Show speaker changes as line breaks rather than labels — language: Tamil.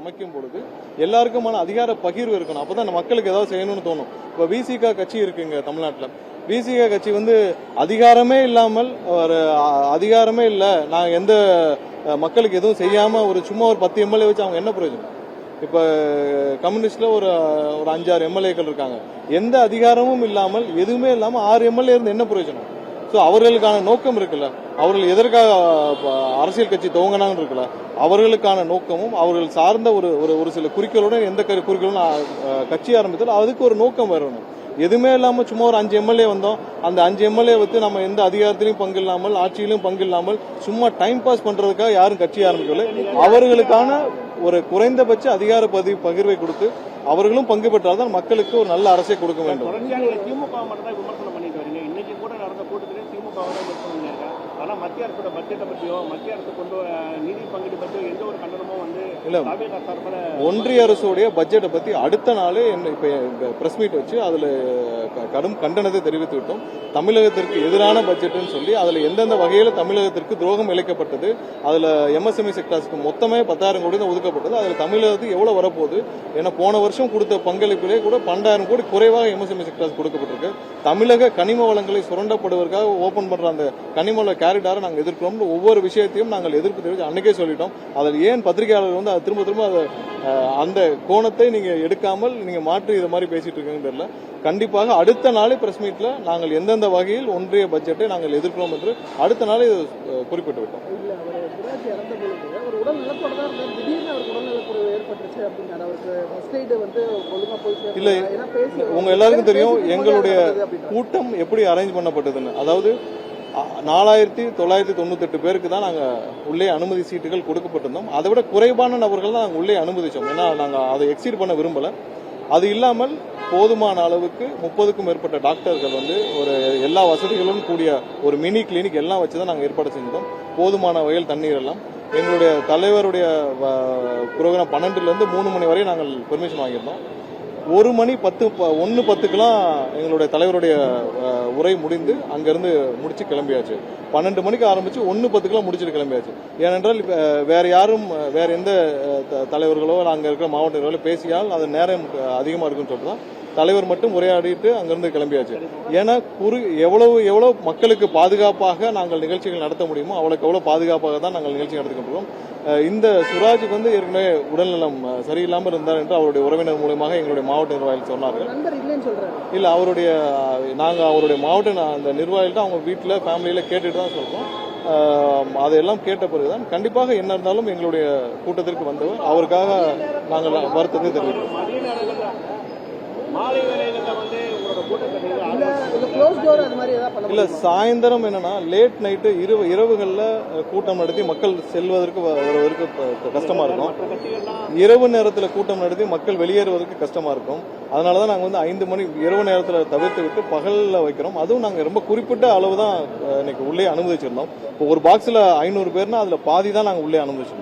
அமைக்கும் பொழுது எல்லாருக்குமான அதிகார பகிர்வு இருக்கணும். அப்பதான் மக்களுக்கு ஏதாவது செய்யணும்னு தோணும். இப்ப விசிக கட்சி இருக்குங்க தமிழ்நாட்டில். விசிக கட்சி அதிகாரமே இல்லாமல் அதிகாரமே இல்லை, நான் எந்த மக்களுக்கு எதுவும் செய்யாம சும்மா ஒரு 10 எம்எல்ஏ வச்சு அவங்க என்ன பிரயோஜனம்? இப்ப கம்யூனிஸ்ட்ல ஒரு 5-6 எம்எல்ஏக்கள் இருக்காங்க. எந்த அதிகாரமும் இல்லாமல் எதுவுமே இல்லாம 6 எம்எல்ஏ இருந்து என்ன பிரயோஜனம்? சோ அவர்களுக்கான நோக்கம் இருக்குல்ல, அவர்கள் எதற்காக அரசியல் கட்சி துவங்கினாங்க இருக்குல்ல, அவர்களுக்கான நோக்கமும் அவர்கள் சார்ந்த ஒரு சில குறிக்கோளுடன் எந்த குறிக்கோளும் கட்சி ஆரம்பித்தாலும் அதுக்கு ஒரு நோக்கம் வரணும். எதுவுமே இல்லாம சும்மா ஒரு 5 எம்எல்ஏ வந்தோம், அந்த 5 எம்எல்ஏ வச்சு நம்ம எந்த அதிகாரத்திலையும் பங்கு இல்லாமல் ஆட்சியிலும் பங்கு இல்லாமல் சும்மா டைம் பாஸ் பண்றதுக்காக யாரும் கட்சி ஆரம்பிக்கவில்லை. அவர்களுக்கான ஒரு குறைந்தபட்ச அதிகார பகிர்வை கொடுத்து அவர்களும் பங்கு பெற்றால்தான் மக்களுக்கு ஒரு நல்ல அரசை கொடுக்க வேண்டும்.
மத்திய அரசோட பட்ஜெட்டை பற்றியோ மத்திய அரசு கொண்டு நிதி பங்கீடு பற்றியோ எந்த ஒரு கண்டனமும்
இல்ல. ஒன்றிய அரசுடைய பட்ஜெட்டை பத்தி அடுத்த நாளே இப்ப பிரஸ் மீட் வச்சு அதுல கடும் கண்டனத்தை தெரிவித்து விட்டோம். தமிழகத்திற்கு எதிரான பட்ஜெட்னு சொல்லி அதுல எந்தெந்த வகையில தமிழகத்திற்கு துரோகம் இழைக்கப்பட்டது, அதுல எம்எஸ்எம்இ செக்டர்ஸ்க்கு மொத்தமே 10,000 கோடி தான் ஒதுக்கப்பட்டது. அதுல தமிழகத்துக்கு எவ்வளவு வரப்போகுது? ஏன்னா போன வருஷம் கொடுத்த பங்களிப்பிலே கூட 12,000 கோடி குறைவாக எம்எஸ்எம்இ செக்டர்ஸ் கொடுக்கப்பட்டிருக்கு. தமிழக கனிம வளங்களை சுரண்டப்படுவதற்காக ஓபன் பண்ற அந்த கனிம வள கேரிடாரை நாங்கள் எதிர்க்கிறோம். ஒவ்வொரு விஷயத்தையும் நாங்கள் எதிர்ப்பு தெரிவித்து அன்னைக்கே சொல்லிட்டோம். அதில் ஏன் பத்திரிகையாளர்கள் அது திரும்ப அந்த கோணத்தை நீங்க எடுக்காமல் நீங்க மாற்றி இதை மாதிரி பேசிட்டு இருக்கீங்கன்னு தெரியல. கண்டிப்பாக அடுத்த நாளே பிரஸ் மீட்ல நாங்கள் எந்தெந்த வகையில் ஒன்றிய பட்ஜெட்டை நாங்கள் எதிர்க்கிறோம் என்று அடுத்த நாளே குறிப்பிட்டு விட்டோம். இல்ல, உங்க எல்லாருக்கும் தெரியும் எங்களுடைய கூட்டம் எப்படி அரேஞ்ச் பண்ணப்பட்டதுன்னு. அதாவது 4,998 பேருக்கு தான் நாங்க உள்ளே அனுமதி சீட்டுகள் கொடுக்கப்பட்டிருந்தோம். அதை விட குறைவான நபர்கள் தான் நாங்க உள்ளே அனுமதிச்சோம். ஏன்னா நாங்க அதை எக்ஸீட் பண்ண விரும்பல. அது இல்லாமல் போதுமான அளவுக்கு 30க்கும் மேற்பட்ட டாக்டர்கள் எல்லா வசதிகளும் கூடிய ஒரு மினி கிளினிக் எல்லாம் வச்சுதான் நாங்க ஏற்பாடு செஞ்சோம். போதுமான வகையில் தண்ணீர் எல்லாம். எங்களுடைய தலைவருடைய புரோகிராம் 12ல இருந்து 3 மணி வரை நாங்கள் பெர்மிஷன் வாங்கியிருந்தோம். 1:10க்குலாம் எங்களுடைய தலைவருடைய உரை முடிந்து அங்கிருந்து முடிச்சு கிளம்பியாச்சு. 12 மணிக்கு ஆரம்பிச்சு 1:10க்குலாம் முடிச்சுட்டு கிளம்பியாச்சு. ஏனென்றால் வேற எந்த தலைவர்களோ அங்க இருக்கிற மாவட்ட நிர்வாகிகளோ பேசியால் அது நேரம் அதிகமா இருக்குன்னு சொல்லிட்டு தான் தலைவர் மட்டும் உரையாடிட்டு அங்கிருந்து கிளம்பியாச்சு. ஏன்னா எவ்வளவு மக்களுக்கு பாதுகாப்பாக நாங்கள் நிகழ்ச்சிகள் நடத்த முடியுமோ அவ்வளவுக்கு எவ்வளவு பாதுகாப்பாக தான் நாங்கள் நிகழ்ச்சி நடத்திக்கொண்டிருக்கோம். இந்த சுராஜுக்கு ஏற்கனவே உடல்நலம் சரியில்லாமல் இருந்தார் என்று அவருடைய உறவினர் மூலமாக எங்களுடைய மாவட்ட நிர்வாகிகள் சொன்னார்கள். இல்ல, நாங்க அவருடைய மாவட்ட அந்த நிர்வாகிகள் அவங்க வீட்டுல ஃபேமிலியில கேட்டுட்டு தான் சொல்றோம். அதையெல்லாம் கேட்ட பிறகுதான் கண்டிப்பாக என்ன இருந்தாலும் எங்களுடைய கூட்டத்திற்கு வந்தவர் அவருக்காக நாங்கள் வருத்தத்தை தெரிவிக்கிறோம். இல்ல, சாயந்தரம் என்னன்னா லேட் நைட்டு இரவுகள்ல கூட்டம் நடத்தி மக்கள் செல்வதற்கு கஷ்டமா இருக்கும். இரவு நேரத்துல கூட்டம் நடத்தி மக்கள் வெளியேறுவதற்கு கஷ்டமா இருக்கும். அதனாலதான் நாங்க 5 மணி இரவு நேரத்துல தவிர்த்து விட்டு பகல்ல வைக்கிறோம். அதுவும் நாங்க ரொம்ப குறிப்பிட்ட அளவு தான் இன்னைக்கு உள்ளே அனுமதிச்சிருந்தோம். இப்போ ஒரு பாக்ஸ்ல 500 பேர்னா அதுல பாதி தான் நாங்க உள்ளே அனுமதிச்சிருந்தோம்.